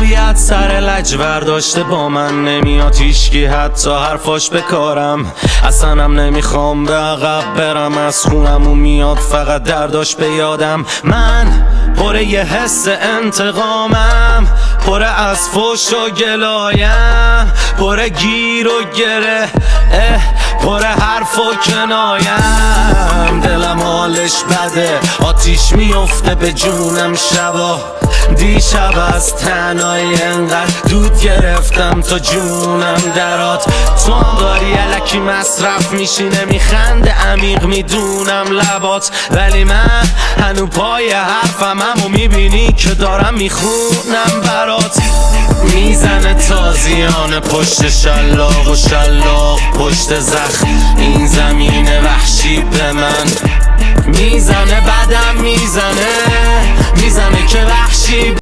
طبیعت سر لج برداشته با من نمیاد هیچکی حتی حرفاش بکارم. اصلاًم نمیخوام به عقب برم، از خونمون میاد فقط درداش به یادم. من پر یه حس انتقامم، پر از فوش و گلایم، پر گیر و گره، پر حرف و کنایم. دلم حالش بده، آتیش میفته به جونم شبا. دیشب از تنهایی انقدر دود گرفتم تا جونم درات. تو هم داری الکی مصرف میشی، نمیخنده عمیق میدونم لبات، ولی من هنو پای حرفم همو میبینی که دارم میخونم برات. میزنه تازیانه پشت شلاق و شلاق پشت زخم، این زمین وحشی به من میزنه، بدم میزنه که وحشی